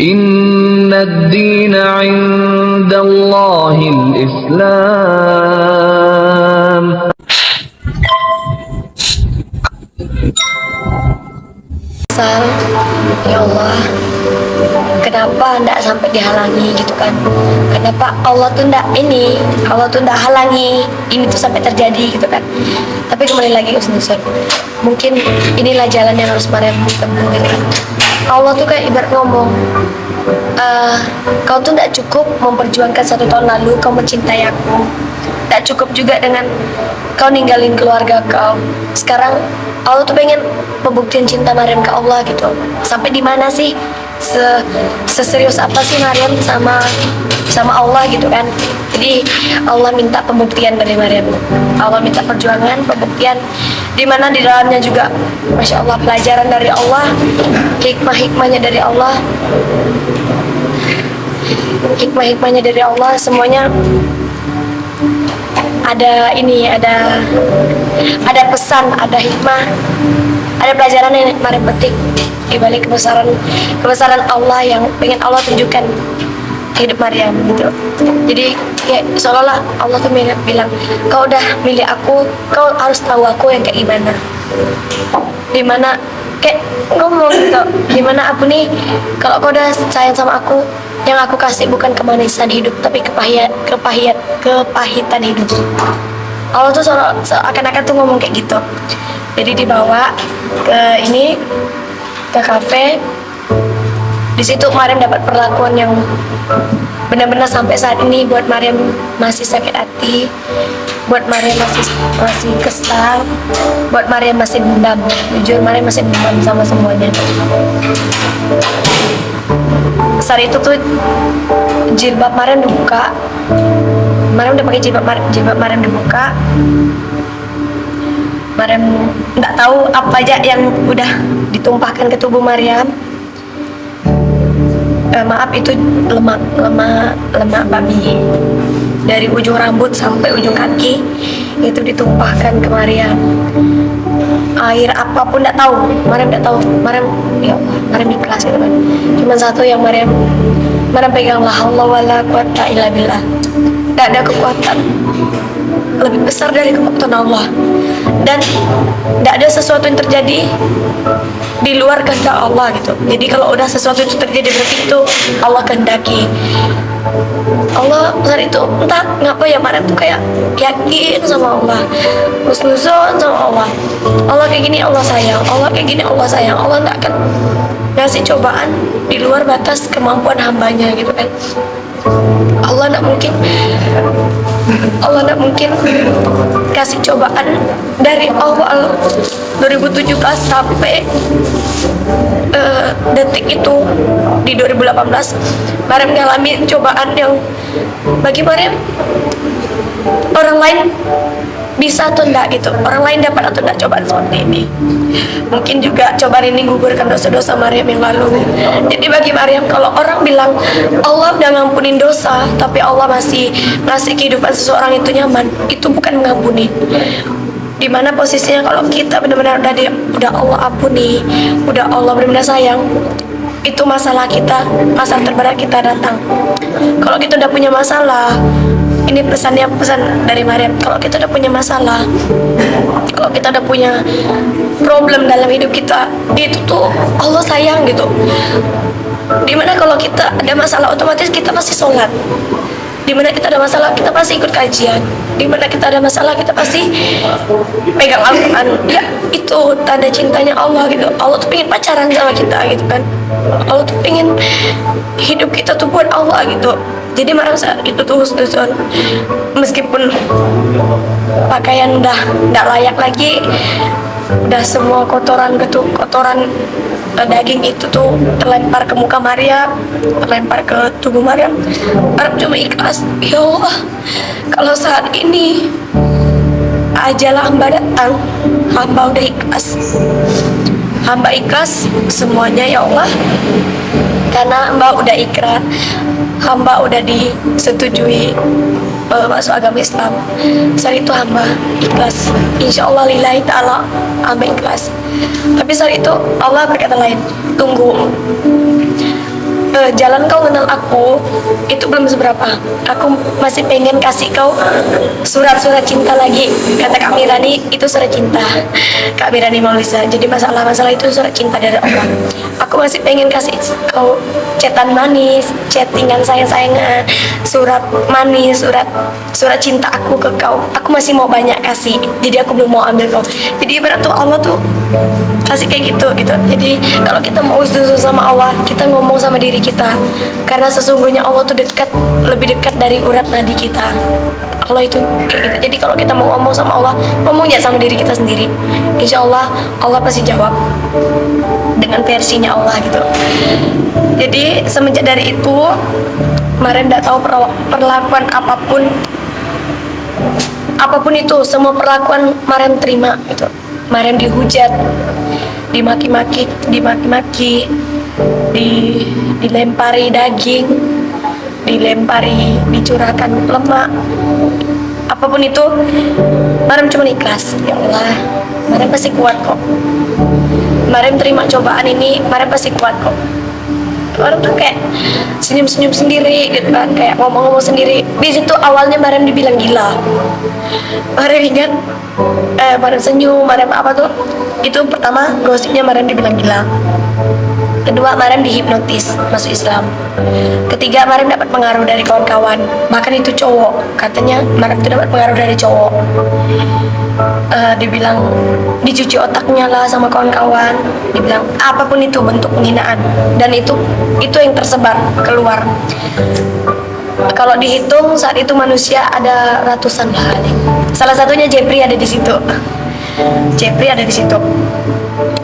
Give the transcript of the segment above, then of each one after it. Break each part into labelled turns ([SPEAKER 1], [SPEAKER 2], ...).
[SPEAKER 1] إن الدين عند الله الإسلام.
[SPEAKER 2] Ya Allah, kenapa ndak sampai dihalangi gitu kan? Kenapa Allah tuh ndak halangi ini tuh sampai terjadi gitu kan? Tapi kembali lagi Husnuzon, mungkin inilah jalan yang harus Maryam tempuh gitu kan. Allah tuh kayak ibarat ngomong, kau tuh ndak cukup memperjuangkan 1 tahun lalu kau mencintai aku, ndak cukup juga dengan kau ninggalin keluarga kau. Sekarang Allah tuh pengen pembuktian cinta Maryam ke Allah gitu. Sampai di mana sih? Seserius apa sih Maryam sama Allah gitu kan? Jadi Allah minta pembuktian dari Maryam. Allah minta perjuangan, pembuktian, di mana di dalamnya juga Masya Allah pelajaran dari Allah, hikmah-hikmahnya dari Allah, semuanya ada ini, ada pesan, ada hikmah, ada pelajaran yang Maryam petik di balik kebesaran Allah yang pengen Allah tunjukkan ke hidup Maryam gitu. Jadi kayak seolah-olah Allah tuh bilang, kau udah milih aku, kau harus tahu aku yang kayak gimana. Dimana kayak ngomong gitu, dimana aku nih, kalau kau udah sayang sama aku, yang aku kasih bukan kemanisan hidup tapi kepahitan hidup. Allah tuh seakan-akan tuh ngomong kayak gitu. Jadi dibawa ke kafe. Di situ Maryam dapat perlakuan yang benar-benar sampai saat ini buat Maryam masih sakit hati, buat Maryam masih kesal, buat Maryam masih dendam. Jujur Maryam masih dendam sama semuanya. Saat itu tuh jilbab Maryam dibuka. Maryam udah pakai jilbab Maryam dibuka. Maryam nggak tahu apa aja yang udah ditumpahkan ke tubuh Maryam. Maaf, itu lemak babi dari ujung rambut sampai ujung kaki itu ditumpahkan ke Maryam. Air apapun nggak tahu, Maryam nggak tahu. Maryam, ya Allah, Maryam ikhlas gitu kan. Cuma satu yang Maryam pegang, la haula wala quwata illa billah. Nggak ada kekuatan lebih besar dari kekuatan Allah, dan tidak ada sesuatu yang terjadi di luar kehendak Allah gitu. Jadi kalau udah sesuatu itu terjadi berarti itu Allah kehendaki. Allah saat itu entah ngapa ya Maryam tuh kayak yakin sama Allah, husnuzon sama Allah. Allah kayak gini Allah sayang, Allah kayak gini Allah sayang. Allah tidak akan ngasih cobaan di luar batas kemampuan hambanya gitu kan. Allah tidak mungkin kasih cobaan dari awal 2017 sampai detik itu di 2018. Maryam ngalamin cobaan yang bagi Maryam orang lain bisa atau enggak gitu, orang lain dapat atau enggak cobaan seperti ini. Mungkin juga cobaan ini gugurkan dosa-dosa Maryam yang lalu. Jadi bagi Maryam, kalau orang bilang Allah udah ngampunin dosa tapi Allah masih ngasih kehidupan seseorang itu nyaman, itu bukan mengampuni. Dimana posisinya kalau kita benar-benar udah Allah ampuni, udah Allah benar-benar sayang, itu masalah terberat kita datang. Kalau kita udah punya masalah, ini pesan dari Maryam, kalau kita udah punya masalah, kalau kita udah punya problem dalam hidup kita, itu tuh Allah sayang gitu. Dimana kalau kita ada masalah, otomatis kita pasti sholat. Dimana kita ada masalah, kita pasti ikut kajian. Dimana kita ada masalah, kita pasti pegang Al-Quran. Ya, itu tanda cintanya Allah gitu. Allah tuh pengen pacaran sama kita gitu kan. Allah tuh pengen hidup kita tuh buat Allah gitu. Jadi Maryam saat itu tuh husnuzon, meskipun pakaian udah nggak layak lagi, udah semua kotoran daging itu tuh terlempar ke muka Maryam, terlempar ke tubuh Maryam. Maryam cuma ikhlas, ya Allah, kalau saat ini ajalah hamba datang, hamba udah ikhlas, hamba ikhlas semuanya ya Allah, karena hamba udah ikrar, hamba udah disetujui masuk agama Islam. Saat itu hamba ikhlas, insya Allah lillahi ta'ala, hamba ikhlas. Tapi saat itu Allah berkata lain, tunggu, jalan kau kenal aku itu belum seberapa. Aku masih pengen kasih kau surat-surat cinta lagi. Kata Kak Mirani itu surat cinta. Kak Mirani Maulisa. Jadi masalah itu surat cinta dari Allah. Aku masih pengen kasih kau chatan manis, chattingan sayang-sayangan, surat manis, surat cinta aku ke kau. Aku masih mau banyak kasih. Jadi aku belum mau ambil kau. Jadi ibarat tuh Allah tuh kasih kayak gitu. Jadi kalau kita mau husnuzon sama Allah, kita ngomong sama diri kita, karena sesungguhnya Allah tuh lebih dekat dari urat nadi kita. Allah itu kayak gitu. Jadi kalau kita mau ngomong sama Allah, ngomongnya sama diri kita sendiri. Insya Allah Allah pasti jawab dengan versinya Allah gitu. Jadi semenjak dari itu, Mariam tidak tahu perlakuan apapun itu, semua perlakuan Mariam terima gitu. Mariam dihujat, dimaki-maki, dilempari daging, dicurahkan lemak, apapun itu, Mariam cuma ikhlas. Ya Allah, Mariam pasti kuat kok. Mariam terima cobaan ini, Mariam pasti kuat kok. Mariam tuh kayak senyum-senyum sendiri gitu kan, kayak ngomong-ngomong sendiri. Di situ awalnya Mariam dibilang gila. Mariam ingat, Mariam senyum, Mariam apa tuh? Itu pertama gosipnya Mariam dibilang gila. Kedua, Mariam dihipnotis masuk Islam. Ketiga, Mariam dapat pengaruh dari kawan-kawan. Bahkan itu cowok. Katanya Mariam itu dapat pengaruh dari cowok. Dibilang dicuci otaknya lah sama kawan-kawan. Dibilang apapun itu bentuk penghinaan. Dan itu yang tersebar keluar. Kalau dihitung saat itu manusia ada ratusan lah. Salah satunya Jepri ada di situ.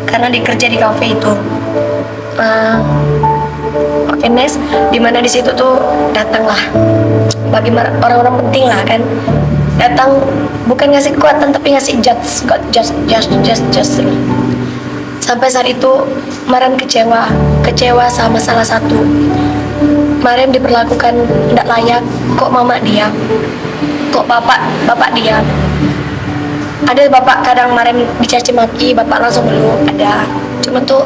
[SPEAKER 2] Karena dikerja di kafe itu. Oke, Nes, dimana di situ tuh datanglah bagi orang-orang penting lah kan, datang bukan ngasih kekuatan tapi ngasih just. Sampai saat itu Mariam kecewa sama salah satu. Mariam diperlakukan tidak layak. Kok mama diam, kok bapak diam. Ada bapak kadang Mariam dicaci maki, bapak langsung meluk, ada. Cuma tuh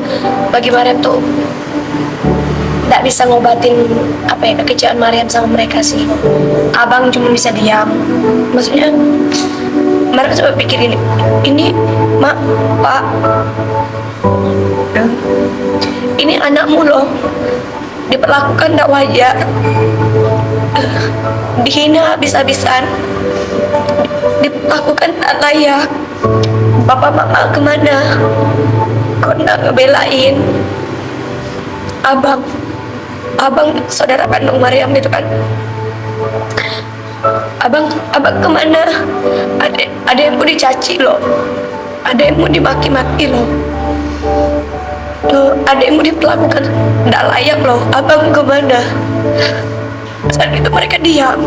[SPEAKER 2] bagi Mariam tuh tidak bisa ngobatin kekecewaan Mariam sama mereka sih. Abang cuma bisa diam. Maksudnya Mariam coba pikirin, ini mak, pak, ini anakmu loh, diperlakukan tidak wajar, dihina habis-habisan, diperlakukan tak layak. Bapak mama kemana? Kok nggak ngebelain abang saudara kandung Mariam gitu kan? Abang kemana? Ada yang mau dicaci loh, ada yang mau dimaki-maki loh, ada yang mau diperlakukan nggak layak loh. Abang kemana? Saat itu mereka diam.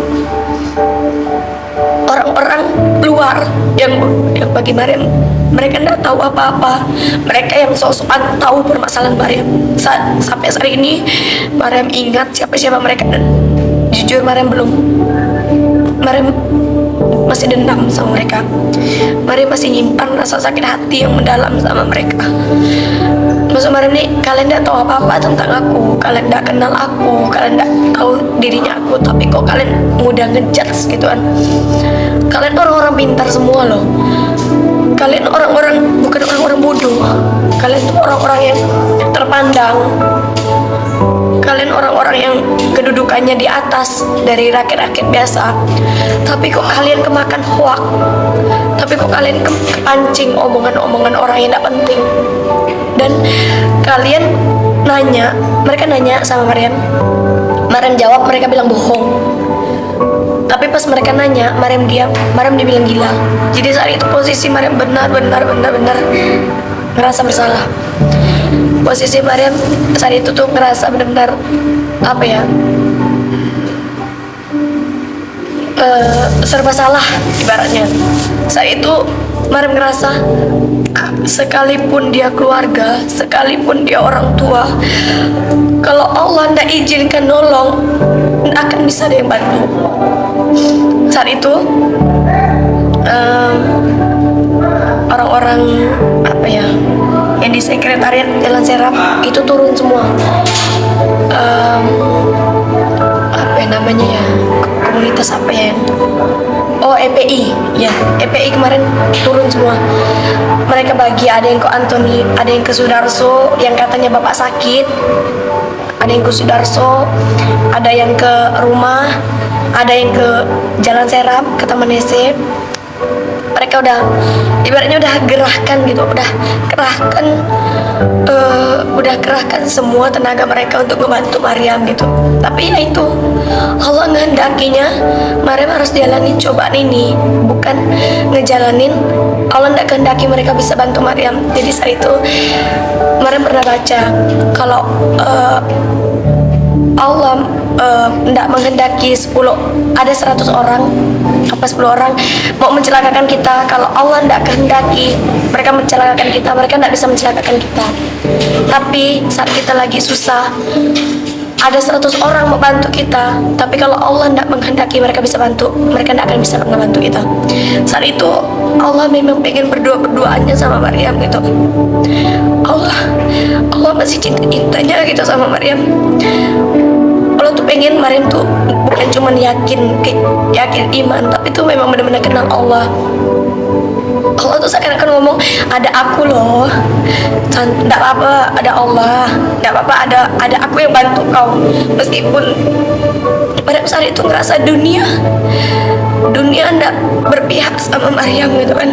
[SPEAKER 2] Orang-orang luar yang bagi Mariam, mereka tidak tahu apa-apa. Mereka yang sok-sokan tahu permasalahan Mariam. Sampai saat ini Mariam ingat siapa-siapa mereka, dan jujur Mariam masih dendam sama mereka. Mariam masih nyimpan rasa sakit hati yang mendalam sama mereka. Maksud Mariam nih, kalian tidak tahu apa-apa tentang aku, kalian tidak kenal aku, kalian tidak tahu dirinya aku, tapi kok kalian mudah ngejudge gitu kan. Kalian orang-orang pintar semua loh. Kalian bukan orang-orang bodoh. Kalian tuh orang-orang yang terpandang. Kalian orang-orang yang kedudukannya di atas dari rakyat-rakyat biasa. Tapi kok kalian kemakan hoak. Tapi kok kalian kepancing omongan-omongan orang yang tidak penting. Dan kalian mereka nanya sama Mariam. Mariam jawab, mereka bilang bohong. Tapi pas mereka nanya, Mariam diam. Mariam dibilang gila. Jadi saat itu posisi Mariam benar ngerasa bersalah. Posisi Mariam saat itu tuh ngerasa benar-benar serba salah ibaratnya. Saat itu Mariam ngerasa sekalipun dia keluarga, sekalipun dia orang tua, kalau Allah tidak izinkan nolong, tidak akan bisa ada yang bantu. Saat itu orang-orang yang di sekretariat Jalan Serap itu turun semua. em, apa ya namanya ya, komunitas apa ya, oh EPI ya, EPI kemarin turun semua. Mereka bagi, ada yang ke Anthony, ada yang ke Sudarso yang katanya bapak sakit, ada yang ke Sudarso, ada yang ke rumah, ada yang ke Jalan Seram, ke Taman Hese. Mereka udah ibaratnya udah gerahkan gitu, udah kerahkan semua tenaga mereka untuk membantu Maryam gitu. Tapi ya itu, Allah ngehendakinya Maryam harus jalanin cobaan ini, bukan ngejalanin. Allah nggak kehendaki mereka bisa bantu Maryam. Jadi saat itu Maryam pernah baca kalau Allah tidak menghendaki 100 orang apa 10 orang mau mencelakakan kita. Kalau Allah tidak kehendaki mereka mencelakakan kita, mereka tidak bisa mencelakakan kita. Tapi saat kita lagi susah, ada 100 orang mau bantu kita, tapi kalau Allah tidak menghendaki mereka bisa bantu, mereka tidak akan bisa pernah bantu kita. Saat itu Allah memang pengen berdoanya sama Maryam gitu. Allah masih cintanya gitu sama Maryam. Allah tuh pengen Maryam tuh bukan cuma yakin iman, tapi tuh memang benar-benar kenal Allah. Allah tuh seakan-akan ngomong, ada aku loh, tidak apa-apa ada Allah, tidak apa-apa ada aku yang bantu kau. Meskipun Maryam saat itu ngerasa dunia tidak berpihak sama Maryam gitu kan,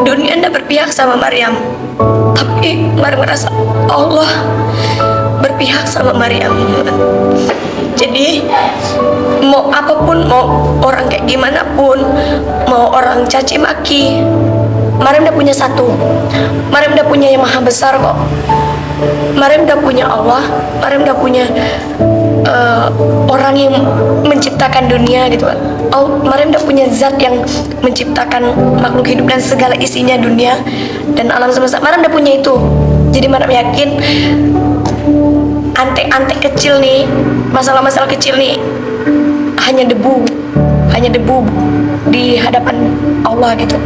[SPEAKER 2] dunia tidak berpihak sama Maryam, tapi Maryam ngerasa Allah berpihak sama Maryam gitu kan. Jadi mau apapun, mau orang kayak gimana pun, mau orang caci maki, Maryam udah punya satu. Maryam udah punya yang maha besar kok. Maryam udah punya Allah. Maryam udah punya orang yang menciptakan dunia gitu kan. Maryam udah punya zat yang menciptakan makhluk hidup dan segala isinya dunia dan alam semesta. Maryam udah punya itu. Jadi Maryam yakin antek-antek kecil nih, masalah-masalah kecil nih hanya debu di hadapan Allah gitu.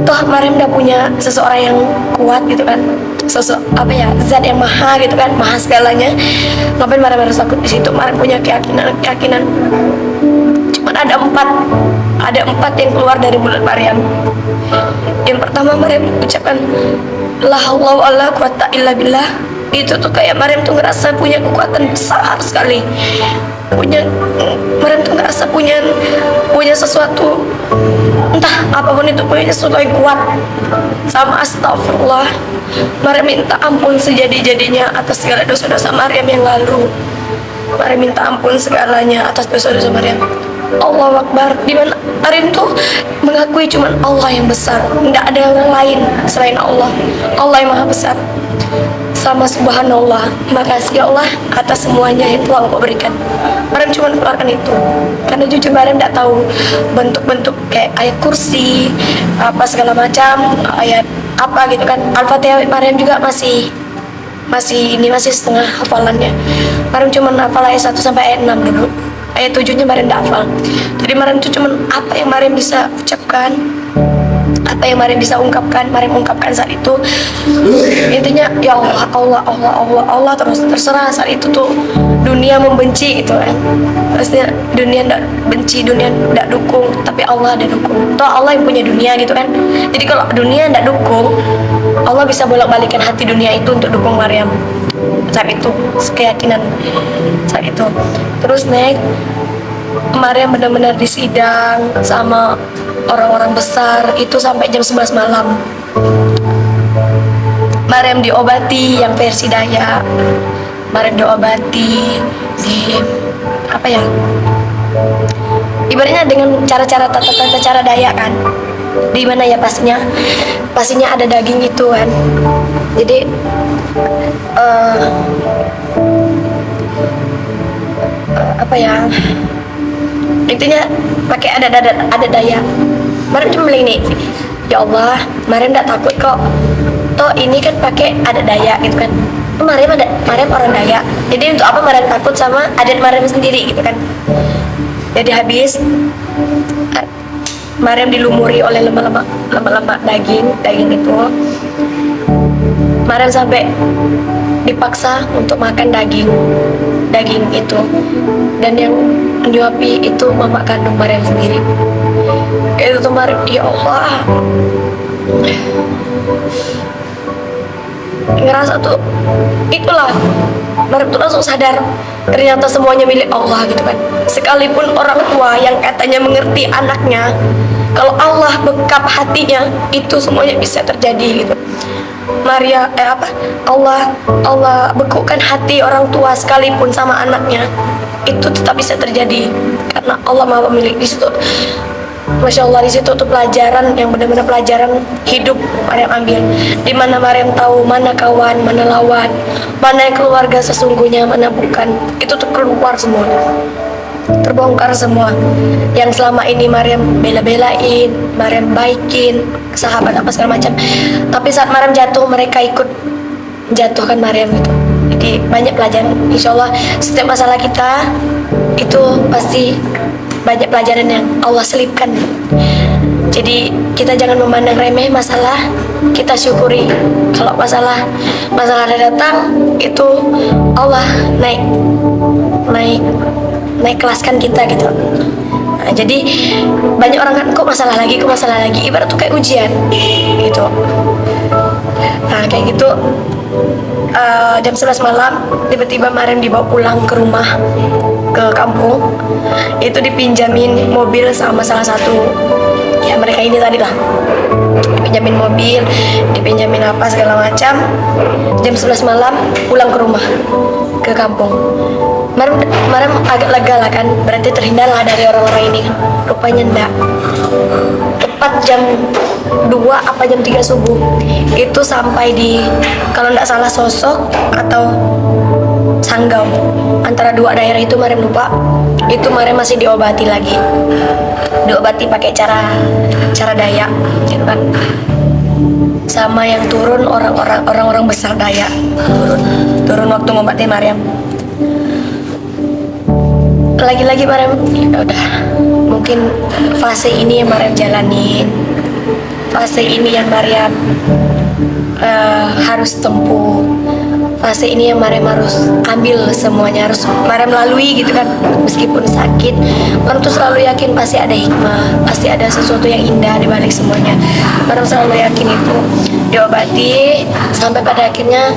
[SPEAKER 2] Toh Maryam udah punya seseorang yang kuat gitu kan, zat yang maha gitu kan, maha segalanya. Ngapain Maryam harus takut di situ? Maryam punya keyakinan. Cuman ada empat yang keluar dari mulut Maryam. Yang pertama Maryam ucapkan la haula wala quwata illa billah. Itu tuh kayak Maryam tuh ngerasa punya kekuatan besar sekali. Maryam tuh ngerasa punya sesuatu, entah apapun itu, punya sesuatu yang kuat. Sama astagfirullah, Maryam minta ampun sejadi-jadinya atas segala dosa-dosa Maryam yang lalu. Maryam minta ampun segalanya atas dosa-dosa Maryam. Allahu Akbar. Dimana Maryam tuh mengakui cuman Allah yang besar, tidak ada orang lain selain Allah. Allah yang maha besar. Sama subhanallah, makasih ya Allah atas semuanya yang telah Engkau berikan. Maryam cuma keluarkan itu, karena jujur Maryam tidak tahu bentuk-bentuk kayak ayat kursi, apa segala macam, ayat apa gitu kan. Al-Fatihah Maryam juga masih setengah hafalannya. Maryam cuma hafal ayat 1 sampai ayat 6 dulu. Ayat 7-nya Maryam tidak hafal. Jadi Maryam itu cuma apa yang Maryam bisa ucapkan, apa yang Maryam bisa ungkapkan, Maryam ungkapkan saat itu. Intinya ya Allah terus. Terserah saat itu tuh dunia membenci gitu kan. Maksudnya dunia tidak benci, dunia tidak dukung, tapi Allah ada dukung. Toh Allah yang punya dunia gitu kan. Jadi kalau dunia tidak dukung, Allah bisa bolak-balikan hati dunia itu untuk dukung Maryam. Saat itu keyakinan saat itu. Terus next, Maryam benar-benar disidang sama orang-orang besar itu sampai jam 11 malam. Maryam diobati yang versi Dayak. Maryam diobati di apa ya? Ibaratnya dengan cara-cara tata cara Dayak kan. Di mana ya pastinya ada daging itu kan. Jadi apa ya? Intinya pakai ada Dayak. Maryam cuma bilang ini, ya Allah, Maryam tidak takut kok. Toh ini kan pakai adat Dayak gitu kan. Maryam orang Dayak. Jadi untuk apa Maryam takut sama adat Maryam sendiri gitu kan. Jadi habis Maryam dilumuri oleh lemak daging itu. Maryam sampai dipaksa untuk makan daging itu, dan yang menyuapi itu mama kandung Maryam sendiri. Itu tuh Maryam, ya Allah, ngerasa tuh itulah Maryam tuh langsung sadar ternyata semuanya milik Allah gitu kan. Sekalipun orang tua yang katanya mengerti anaknya, kalau Allah bekap hatinya, itu semuanya bisa terjadi gitu. Allah bekukan hati orang tua sekalipun sama anaknya, itu tetap bisa terjadi karena Allah Maha Pemilik. Di situ, Masya Allah, di situ tuh pelajaran yang benar-benar pelajaran hidup Maryam ambil. Di mana Maryam tahu mana kawan, mana lawan, mana yang keluarga sesungguhnya, mana bukan. Itu tuh keluar semua, terbongkar semua. Yang selama ini Maryam bela-belain, Maryam baikin, sahabat apa segala macam. Tapi saat Maryam jatuh, mereka ikut menjatuhkan Maryam gitu. Jadi banyak pelajaran. Insya Allah setiap masalah kita itu pasti banyak pelajaran yang Allah selipkan. Jadi kita jangan memandang remeh masalah, kita syukuri. Kalau masalah ada datang, itu Allah naik kelaskan kita gitu. Nah, jadi banyak orang kan kok masalah lagi, ibarat tuh kayak ujian gitu. Nah kayak gitu, jam 11 malam tiba-tiba Maryam dibawa pulang ke rumah, ke kampung. Itu dipinjamin mobil sama salah satu ya mereka ini tadi lah, dipinjamin mobil, dipinjamin apa segala macam. Jam 11 malam pulang ke rumah, ke kampung. Maryam agak lega lah kan, berarti terhindar lah dari orang-orang ini kan. Rupanya enggak. Tepat jam 2 apa jam 3 subuh itu sampai di, kalau enggak salah, Sosok atau Sanggau, antara dua daerah itu Maryam lupa. Itu Maryam masih diobati lagi, diobati pakai cara Dayak gitu kan. Sama yang turun orang-orang besar Dayak, turun waktu ngobati Maryam. Lagi-lagi Maryam, ya udah, mungkin fase ini yang Maryam jalanin, fase ini yang Maryam harus tempuh, fase ini yang Maryam harus ambil semuanya, harus Maryam lalui gitu kan. Meskipun sakit, Maryam tuh selalu yakin pasti ada hikmah, pasti ada sesuatu yang indah di balik semuanya. Maryam selalu yakin itu. Diobati sampai pada akhirnya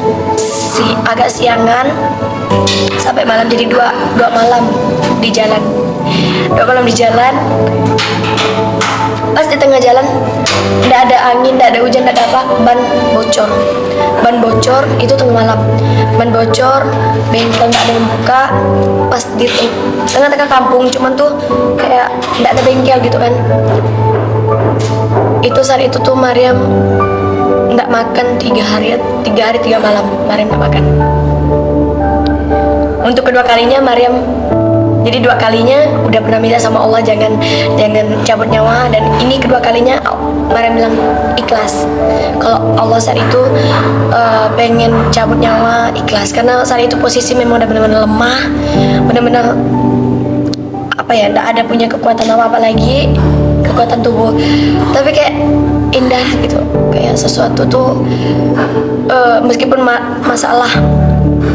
[SPEAKER 2] agak siangan, sampai malam, jadi dua malam di jalan. Pas di tengah jalan, tidak ada angin, tidak ada hujan, tidak ada apa, ban bocor itu tengah malam. Ban bocor, bengkel tidak ada yang buka. Pas di tengah-tengah kampung, cuman tuh kayak tidak ada bengkel gitu kan. Itu saat itu tuh Maryam nggak makan 3 hari 3 malam. Maryam nggak makan. Untuk kedua kalinya Maryam, jadi 2 kalinya udah pernah minta sama Allah jangan cabut nyawa, dan ini kedua kalinya Maryam bilang ikhlas. Kalau Allah saat itu pengen cabut nyawa, ikhlas, karena saat itu posisi memang udah benar-benar lemah, benar-benar apa ya, nggak ada punya kekuatan apa lagi, kekuatan tubuh. Tapi kayak indah gitu, kayak sesuatu tuh meskipun masalah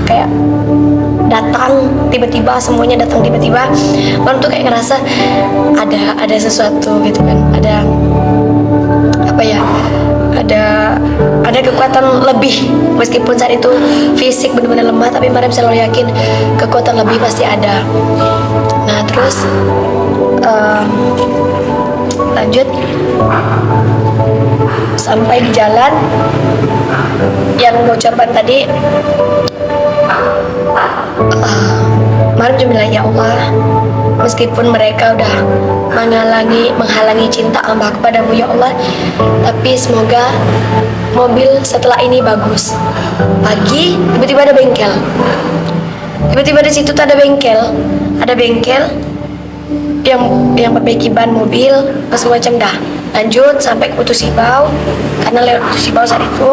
[SPEAKER 2] kayak datang tiba-tiba, semuanya datang tiba-tiba, Maryam tuh kayak ngerasa ada sesuatu gitu kan, ada apa ya, ada kekuatan lebih. Meskipun saat itu fisik benar-benar lemah, tapi Maryam selalu yakin kekuatan lebih pasti ada. Nah terus lanjut sampai di jalan yang bocor ban tadi. Maryam cuma bilang, ya Allah, meskipun mereka udah menghalangi cinta hamba kepadamu ya Allah, tapi semoga mobil setelah ini bagus. Pagi tiba-tiba ada bengkel, tiba-tiba di situ tuh ada bengkel yang perbaiki ban mobil segala macam. Dah lanjut sampai ke Putu Sibau, karena lewat Putu Sibau saat itu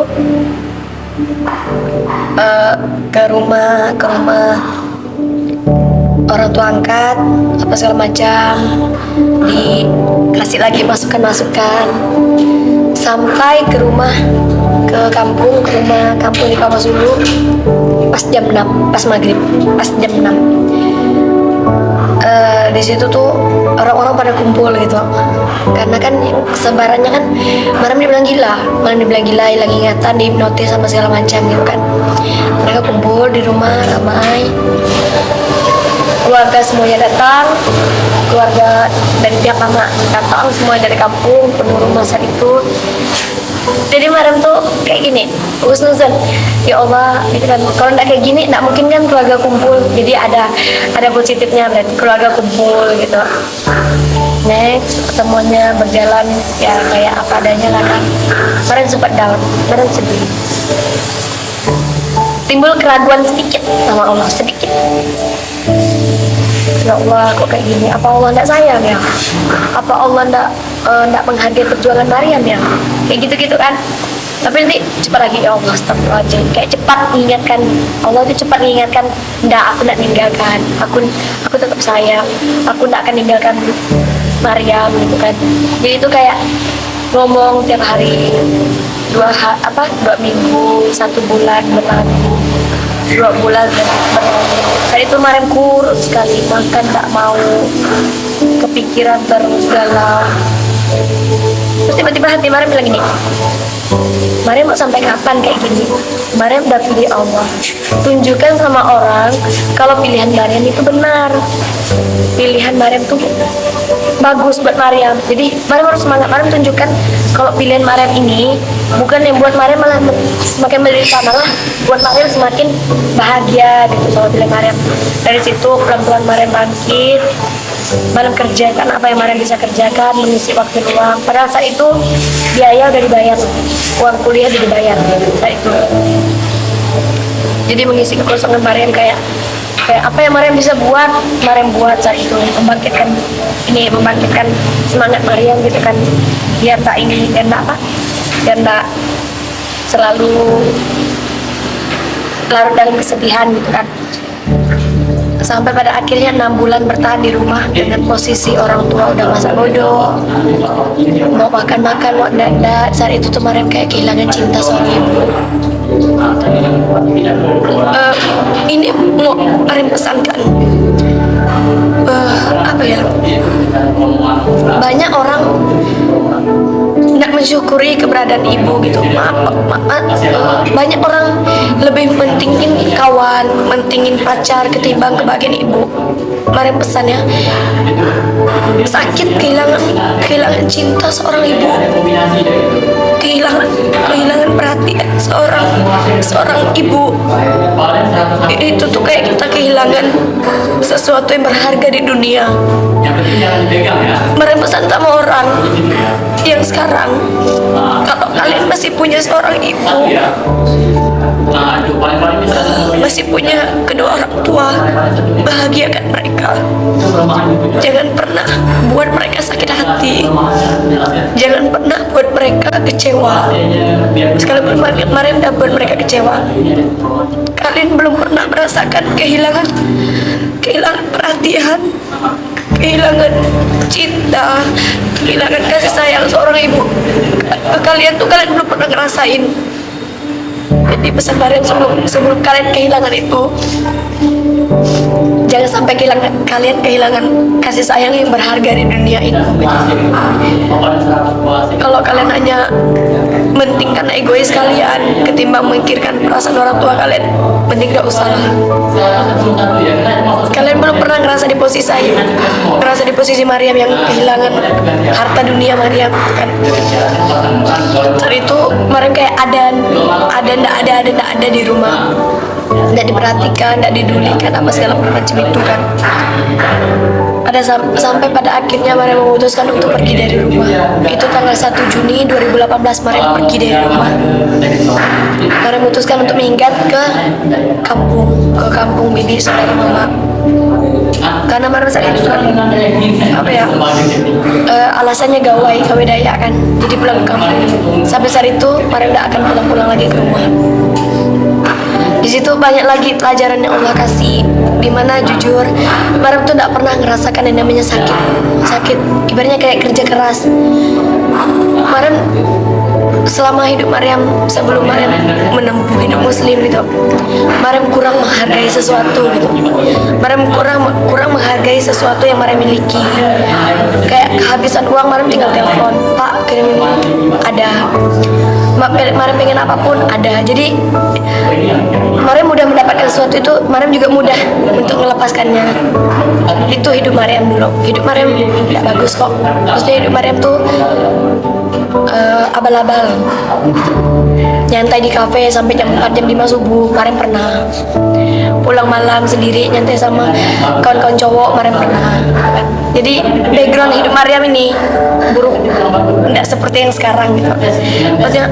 [SPEAKER 2] ke rumah orang tua angkat apa segala macam, dikasih lagi masukan sampai ke rumah ke kampung, ke rumah kampung di Kawamasulu pas jam 6, pas maghrib, pas jam 6. Di situ tuh orang-orang pada kumpul gitu, karena kan sebarannya kan malam dibilang gila, hilang ingatan, dihipnotis sama segala macam gitu kan. Mereka kumpul di rumah ramai, keluarga semuanya datang, keluarga dari pihak mama datang, semua dari kampung penuh rumah saat itu. Jadi Mariam tuh kayak gini, husnuzon, ya Allah, gitu kan. Kalau nggak kayak gini, nggak mungkin kan keluarga kumpul. Jadi ada positifnya, berarti keluarga kumpul gitu. Next, semuanya berjalan ya kayak apa adanya lah kan. Mariam sempat down, Mariam sedih, timbul keraguan sedikit sama Allah, sedikit. Ya Allah, kok kayak gini? Apa Allah nggak sayang ya? Apa Allah nggak menghargai perjuangan Mariam ya? Kayak gitu-gitu kan. Tapi nanti cepat lagi, ya Allah, astagfirullahaladzim. Kayak cepat mengingatkan, Allah itu cepat mengingatkan, aku nggak meninggalkan, aku tetap sayang, aku nggak akan meninggalkan Mariam gitu kan. Jadi itu kayak ngomong tiap hari, 2 minggu, 1 bulan berlalu, 2 bulan berlalu. Saat itu Mariam kurus sekali, makan tak mau, kepikiran terus, galau. Terus tiba-tiba hati Mariam bilang gini, Mariam mau sampai kapan kayak gini? Mariam udah pilih Allah, tunjukkan sama orang kalau pilihan Mariam itu benar, pilihan Mariam tuh bagus buat Mariam. Jadi Mariam harus semangat, Mariam tunjukkan kalau pilihan Mariam ini bukan yang buat Mariam malah semakin menderita, malah buat Mariam semakin bahagia gitu kalau pilihan Mariam. Dari situ pelan-pelan Mariam bangkit, Mariam kerjakan apa yang Mariam bisa kerjakan, mengisi waktu luang. Padahal saat itu biaya udah dibayar, uang kuliah udah dibayar saat itu. Jadi mengisi kekosongan Mariam kayak apa yang Mariam bisa buat, Mariam buat saat itu, membangkitkan semangat Mariam gitu kan, biar tak ini dan tak selalu larut dalam kesedihan gitu kan. Sampai pada akhirnya 6 bulan bertahan di rumah dengan posisi orang tua udah masa bodoh, mau makan mau enggak. Saat itu tuh Mariam kayak kehilangan cinta seorang ibu. Ini mau Mariam pesankan, banyak orang nggak mensyukuri keberadaan ibu gitu. Banyak orang lebih mentingin kawan, mentingin pacar ketimbang kebahagiaan ibu. Mariam pesannya, sakit kehilangan cinta seorang ibu, kehilangan perhatian seorang ibu. Itu tuh kayak kita kehilangan sesuatu yang berharga di dunia. Mariam pesan sama orang yang sekarang, kalau kalian masih punya seorang ibu, masih punya kedua orang tua, bahagiakan mereka. Jangan pernah buat mereka sakit hati, jangan pernah buat mereka kecewa. Sekalipun Mariam udah buat mereka kecewa, kalian belum pernah merasakan kehilangan perhatian, kehilangan cinta, kehilangan kasih sayang seorang ibu. Kalian belum pernah ngerasain. Jadi pesan Mariam, sebelum kalian kehilangan itu, jangan sampai kalian kehilangan kasih sayang yang berharga di dunia ini. Kalau kalian hanya mentingkan egois kalian ketimbang memikirkan perasaan orang tua kalian, mending gak usah lah. Kalian belum pernah ngerasa di posisi saya, ngerasa di posisi Mariam yang kehilangan harta dunia Mariam kan. Saat itu Mariam kayak ndak ada di rumah, nggak diperhatikan, nggak didulikan apa segala macam itu kan. Sampai pada akhirnya Mariam memutuskan untuk pergi dari rumah. Itu tanggal 1 Juni 2018 Mariam pergi dari rumah. Mariam memutuskan untuk minggat ke kampung bibi saudara mama. Karena Mariam saat itu kan alasannya gawai daya kan, jadi pulang ke kampung. Sampai saat itu Mariam tidak akan pulang lagi ke rumah. Di situ banyak lagi pelajaran yang Allah kasih, dimana jujur Mariam tuh tidak pernah ngerasakan yang namanya sakit. Ibaratnya kayak kerja keras. Mariam selama hidup Maryam, sebelum Maryam menempuh hidup muslim gitu, Maryam kurang menghargai sesuatu gitu. Maryam kurang menghargai sesuatu yang Maryam miliki. Kayak kehabisan uang, Maryam tinggal telepon, Pak kirim ini, ada. Maryam pengen apapun ada. Jadi Maryam mudah mendapatkan sesuatu itu, Maryam juga mudah untuk melepaskannya. Itu hidup Maryam dulu. Hidup Maryam tidak bagus kok. Maksudnya hidup Maryam tuh abal-abal, nyantai di kafe sampai jam 4 jam 5 subuh. Maryam pernah pulang malam sendiri nyantai sama kawan-kawan cowok. Maryam pernah. Jadi background hidup Maryam ini buruk, tidak seperti yang sekarang gitu. Maksudnya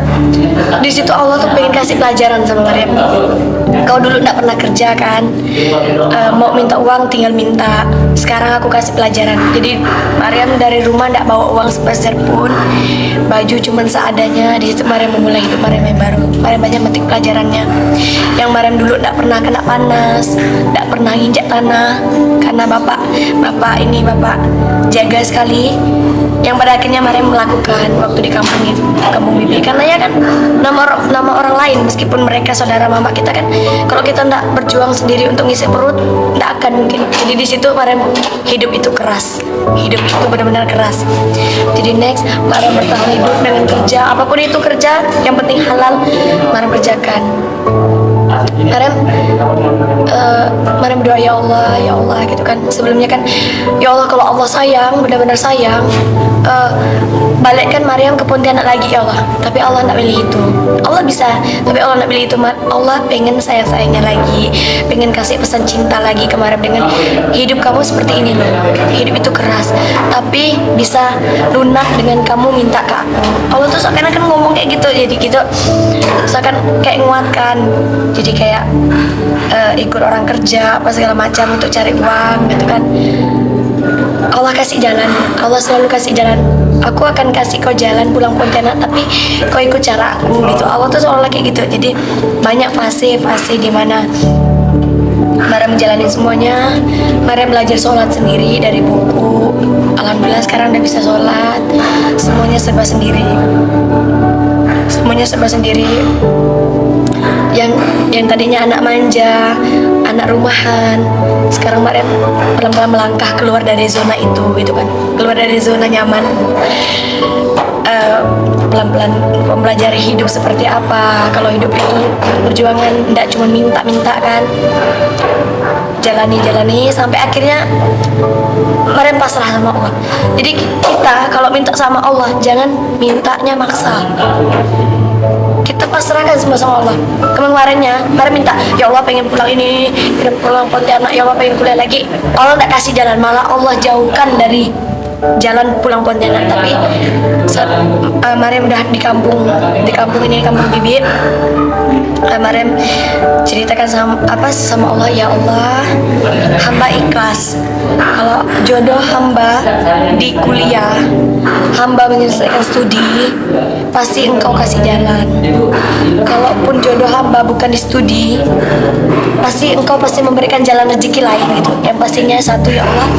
[SPEAKER 2] di situ Allah tuh pengen kasih pelajaran sama Maryam. Kau dulu tidak pernah kerja kan, mau minta uang tinggal minta. Sekarang aku kasih pelajaran. Jadi Maryam dari rumah tidak bawa uang sepeser pun, baju cuman seadanya. Di situ Maryam memulai hidup Maryam yang baru. Maryam banyak metik pelajarannya. Yang Maryam dulu tidak pernah kena panas, tidak pernah nginjak tanah karena bapak jaga sekali. Yang pada akhirnya Maryam melakukan waktu di kampung bibi, karena ya kan nama orang lain, meskipun mereka saudara mama kita kan, kalau kita tidak berjuang sendiri untuk ngisi perut, tidak akan mungkin. Jadi di situ Maryam hidup itu keras, hidup itu benar-benar keras. Jadi next Maryam bertahan hidup dengan kerja, apapun itu kerja, yang penting halal, Maryam kerjakan. Maryam berdoa, ya Allah gitu kan. Sebelumnya kan, ya Allah kalau Allah sayang, benar-benar sayang, balikkan Maryam ke Pontianak lagi ya Allah. Tapi Allah tidak pilih itu. Allah bisa, tapi Allah tidak pilih itu. Allah pengen sayang-sayangnya lagi, pengen kasih pesan cinta lagi ke Maryam dengan hidup kamu seperti ini loh. Hidup itu keras, tapi bisa lunak dengan kamu minta ke aku. Allah tuh seakan-akan ngomong kayak gitu. Jadi gitu, seakan kayak nguatkan. Jadi kayak ikut orang kerja apa segala macam untuk cari uang gitu kan. Allah kasih jalan, Allah selalu kasih jalan. Aku akan kasih kau jalan pulang Pontianak, tapi kau ikut cara aku gitu. Allah tuh seolah kayak gitu. Jadi banyak fase-fase di mana Maryam menjalani semuanya. Maryam belajar sholat sendiri dari buku. Alhamdulillah sekarang udah bisa sholat. Semuanya serba sendiri. Semuanya serba sendiri. Yang tadinya anak manja, anak rumahan, sekarang Maryam pelan-pelan melangkah keluar dari zona itu gitu kan, keluar dari zona nyaman, pelan-pelan mempelajari hidup seperti apa. Kalau hidup itu perjuangan, tidak cuma minta-minta kan, jalani sampai akhirnya Maryam pasrah sama Allah. Jadi kita kalau minta sama Allah, jangan mintanya maksa. Kita pasrahkan semua sama Allah. Kemarinnya Maryam minta, ya Allah pengen pulang ini, pengen pulang Pontianak, ya Allah pengen kuliah lagi. Allah tidak kasih jalan, malah Allah jauhkan dari jalan pulang Pontianak. Tapi saat Maryam udah di kampung ini, kampung bibi, Maryam ceritakan sama Allah, ya Allah, hamba ikhlas kalau jodoh hamba di kuliah, hamba menyelesaikan studi, pasti Engkau kasih jalan. Kalaupun jodoh hamba bukan di studi, pasti Engkau pasti memberikan jalan rezeki lain gitu. Yang pastinya satu, ya Allah,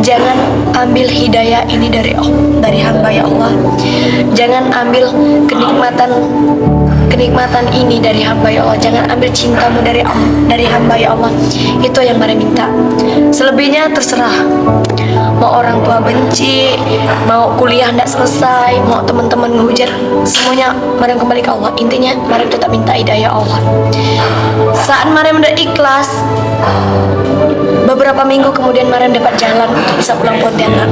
[SPEAKER 2] jangan ambil hidayah ini dari hamba ya Allah. Jangan ambil kenikmatan ini dari hamba ya Allah. Jangan ambil cintamu dari hamba ya Allah. Itu yang Maryam minta. Selebihnya terserah. Mau orang tua benci, mau kuliah tidak selesai, mau teman-teman ngehujat, semuanya Maryam kembali ke Allah. Intinya Maryam tetap minta hidayah Allah. Saat Maryam udah ikhlas, beberapa minggu kemudian Maryam dapat jalan untuk bisa pulang Pontianak.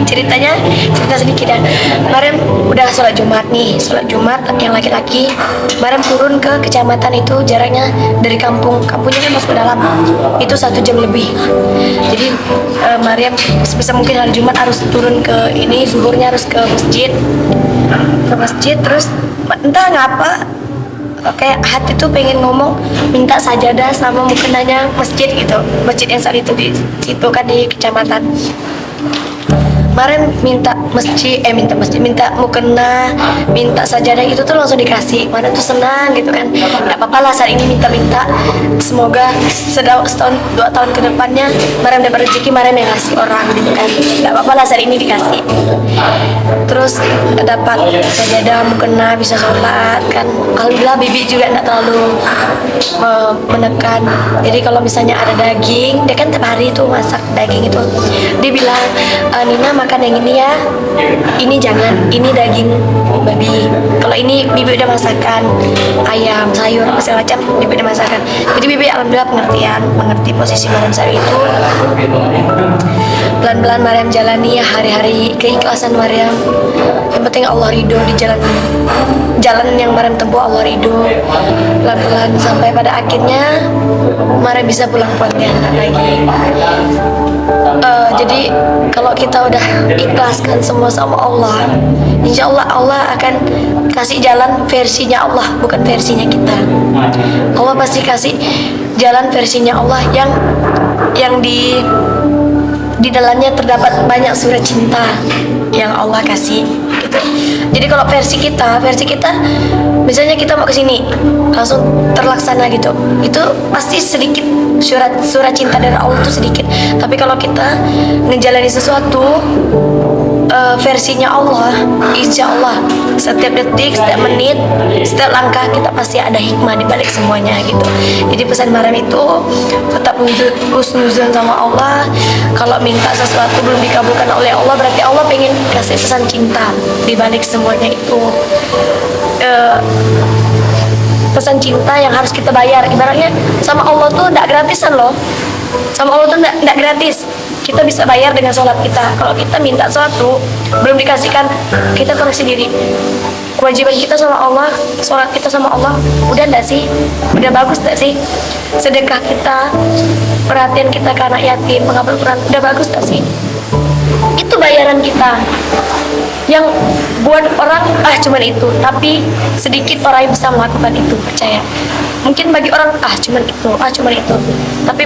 [SPEAKER 2] Cerita sedikit ya. Maryam udah sholat Jumat sholat Jumat yang laki-laki. Maryam turun ke kecamatan itu, jaraknya dari kampungnya kan masuk ke dalam itu 1 jam lebih. Jadi Maryam sebisa mungkin hari Jumat harus turun ke ini, zuhurnya harus ke masjid, terus entah ngapa kayak hati tuh pengen ngomong minta sajadah sama mukenanya masjid gitu, masjid yang saat itu di situ kan di kecamatan. Kemarin minta mukena, minta sajadah itu tuh langsung dikasih. Mana tuh senang gitu kan. Nggak apa-apa lah saat ini minta-minta. Semoga setahun 2 tahun ke depannya Mariam dapat rezeki, Mariam yang ngasih orang gitu kan. Nggak apa-apa lah saat ini dikasih. Terus dapat sajadah, mukena, bisa sholat kan. Alhamdulillah bibi juga nggak terlalu menekan. Jadi kalau misalnya ada daging, dia kan tiap hari tuh masak daging itu. Dia bilang, Nina makan yang ini ya, ini jangan, ini daging babi. Kalau ini bibi udah masakan ayam, sayur, apa segala macam, bibi udah masakan. Jadi bibi alhamdulillah mengerti posisi Mariam saat itu. Pelan-pelan Mariam jalani ya hari-hari keikhlasan Mariam. Yang penting Allah ridho di jalan yang Mariam tempuh, Allah ridho. Pelan-pelan sampai pada akhirnya Mariam bisa pulang Pontianak lagi. Jadi kalau kita udah ikhlaskan semua sama Allah, insya Allah Allah akan kasih jalan versinya Allah, bukan versinya kita. Allah pasti kasih jalan versinya Allah yang di dalamnya terdapat banyak surat cinta yang Allah kasih gitu. Jadi kalau versi kita misalnya kita mau ke sini langsung terlaksana gitu, itu pasti sedikit surat cinta dari Allah itu sedikit. Tapi kalau kita ngejalani sesuatu versinya Allah, insya Allah setiap detik, setiap menit, setiap langkah kita pasti ada hikmah di balik semuanya gitu. Jadi pesan Mariam itu tetap husnuzon sama Allah. Kalau minta sesuatu belum dikabulkan oleh Allah, berarti Allah pengen kasih pesan cinta di balik semuanya itu. Pesan cinta yang harus kita bayar. Ibaratnya sama Allah tuh tidak gratisan loh. Sama Allah tuh tidak gratis. Kita bisa bayar dengan sholat kita. Kalau kita minta sesuatu belum dikasihkan, kita koreksi diri. Kewajiban kita sama Allah, sholat kita sama Allah, udah enggak sih? Udah bagus enggak sih? Sedekah kita, perhatian kita ke anak yatim, penghafal Quran, udah bagus enggak sih? Itu bayaran kita. Yang buat orang cuman itu, tapi sedikit orang yang bisa melakukan itu, percaya. Mungkin bagi orang cuman itu, tapi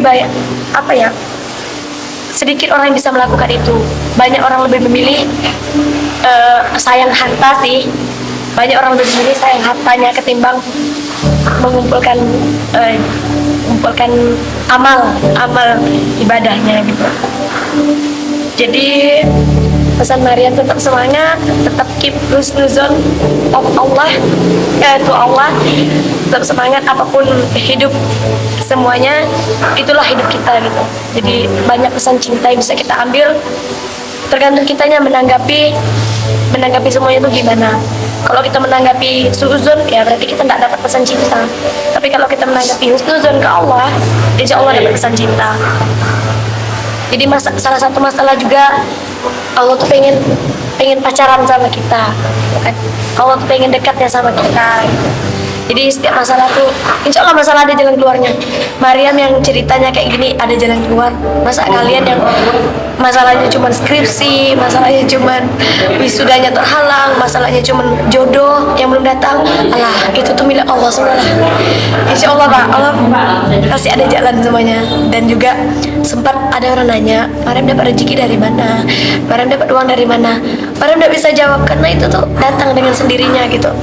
[SPEAKER 2] sedikit orang yang bisa melakukan itu. Banyak orang lebih memilih sayang harta sih. Banyak orang lebih memilih sayang hartanya ketimbang mengumpulkan amal ibadahnya gitu. Jadi pesan Mariam tetap semangat, tetap keep husnuzon of Allah, to Allah, tetap semangat apapun hidup semuanya, itulah hidup kita gitu. Jadi banyak pesan cinta yang bisa kita ambil, tergantung kitanya menanggapi semuanya itu gimana. Kalau kita menanggapi suuzon, ya berarti kita tidak dapat pesan cinta. Tapi kalau kita menanggapi husnuzon ke Allah, insya Allah dapat pesan cinta. Jadi salah satu masalah juga, Allah tuh pengen pacaran sama kita, kan? Allah tuh pengen dekatnya sama kita. Jadi setiap masalah tuh, insya Allah masalah ada jalan keluarnya. Mariam yang ceritanya kayak gini ada jalan keluar. Masa kalian yang masalahnya cuma skripsi, masalahnya cuma wisudanya terhalang, masalahnya cuma jodoh yang belum datang, alah itu tuh milik Allah SWT. Insya Allah Pak, Allah kasih ada jalan semuanya. Dan juga sempat ada orang nanya, Mariam dapat rezeki dari mana? Mariam dapat uang dari mana? Mariam tidak bisa jawab karena itu tuh datang dengan sendirinya gitu.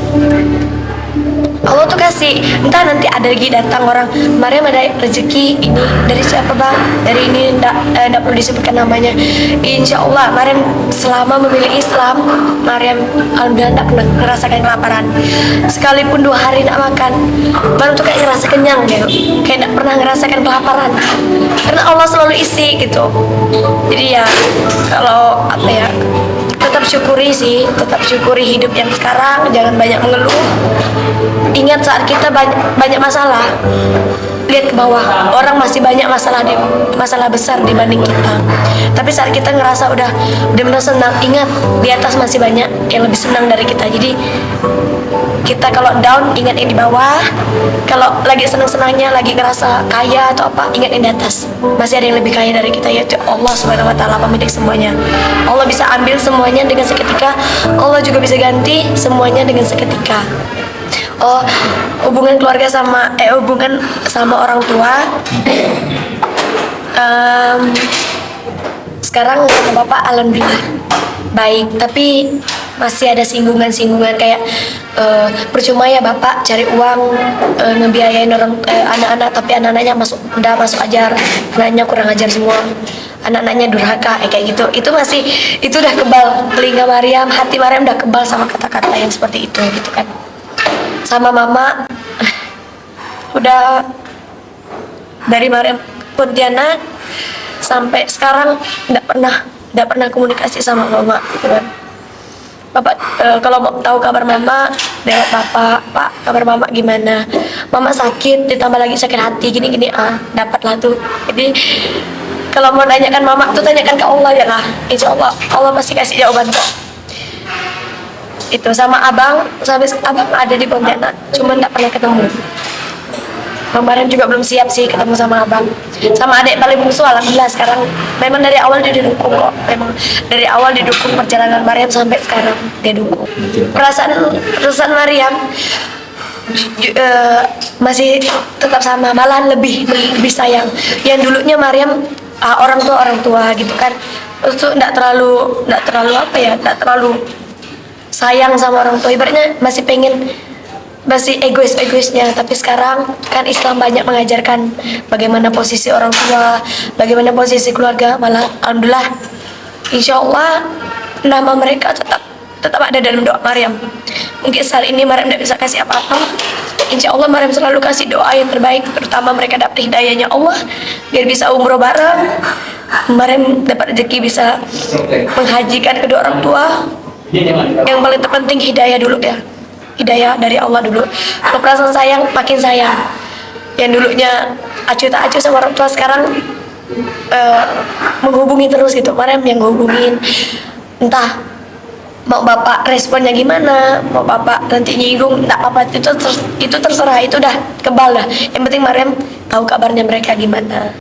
[SPEAKER 2] Allah tuh kasih, entah nanti ada lagi datang orang, Mariam ada rezeki ini dari siapa bang? Dari ini ndak perlu disebutkan namanya. Insya Allah Mariam selama memilih Islam, Mariam alhamdulillah ndak pernah merasakan kelaparan. Sekalipun 2 hari ndak makan, Mariam tuh kayak ngerasa kenyang gitu, kayak ndak pernah ngerasakan kelaparan. Karena Allah selalu isi gitu. Jadi ya kalau tetap syukuri hidup yang sekarang, jangan banyak mengeluh. Ingat saat kita banyak masalah, lihat ke bawah, orang masih banyak masalah besar dibanding kita. Tapi saat kita ngerasa udah benar senang, ingat di atas masih banyak yang lebih senang dari kita. Jadi kita kalau down, ingat yang di bawah. Kalau lagi senang-senangnya, lagi ngerasa kaya atau apa, ingat yang di atas. Masih ada yang lebih kaya dari kita, yaitu Allah Subhanahu Wa Taala, pemilik semuanya. Allah bisa ambil semuanya dengan seketika. Allah juga bisa ganti semuanya dengan seketika. Hubungan keluarga hubungan sama orang tua. Sekarang sama bapak alhamdulillah baik, tapi masih ada singgungan-singgungan kayak percuma ya bapak cari uang ngebiayain anak-anak, tapi anak-anaknya udah masuk ajar, anaknya kurang ajar semua, anak-anaknya durhaka kayak gitu. Itu udah kebal telinga Maryam, hati Maryam udah kebal sama kata-kata yang seperti itu gitu kan. Sama mama udah dari Maryam Pontianak sampai sekarang nggak pernah komunikasi sama mama gitu kan. Bapak kalau mau tahu kabar mama lewat bapak, pak kabar mama gimana, mama sakit ditambah lagi sakit hati gini dapatlah tuh. Jadi kalau mau nanyakan mama tuh tanyakan ke Allah ya lah, insya Allah Allah pasti kasih jawaban kok. Itu sama abang, sampai abang ada di Pontianak cuman nggak pernah ketemu. Kemarin juga belum siap sih ketemu sama abang. Sama adik paling bungsu alhamdulillah sekarang memang dari awal dia didukung kok. Memang dari awal didukung perjalanan Maryam sampai sekarang dia dukung. Perasaan Maryam masih tetap sama, malahan lebih sayang. Yang dulunya Maryam orang tua gitu kan. Itu enggak terlalu sayang sama orang tua, ibaratnya masih egoisnya. Tapi sekarang kan Islam banyak mengajarkan bagaimana posisi orang tua, bagaimana posisi keluarga. Malah alhamdulillah insya Allah nama mereka tetap ada dalam doa Maryam. Mungkin saat ini Maryam tidak bisa kasih apa-apa, insya Allah Maryam selalu kasih doa yang terbaik, terutama mereka dapat hidayahnya Allah biar bisa umroh bareng, Maryam dapat rezeki bisa menghajikan kedua orang tua. Yang paling terpenting hidayah dulu ya, hidayah dari Allah dulu. Kalau perasaan sayang makin sayang. Yang dulunya acuh tak acuh sama orang tua sekarang menghubungi terus gitu. Maryam yang hubungin, entah mau bapak responnya gimana, mau bapak nanti nyinggung tak apa, itu terserah, itu udah kebal dah. Yang penting Maryam tahu kabarnya mereka gimana.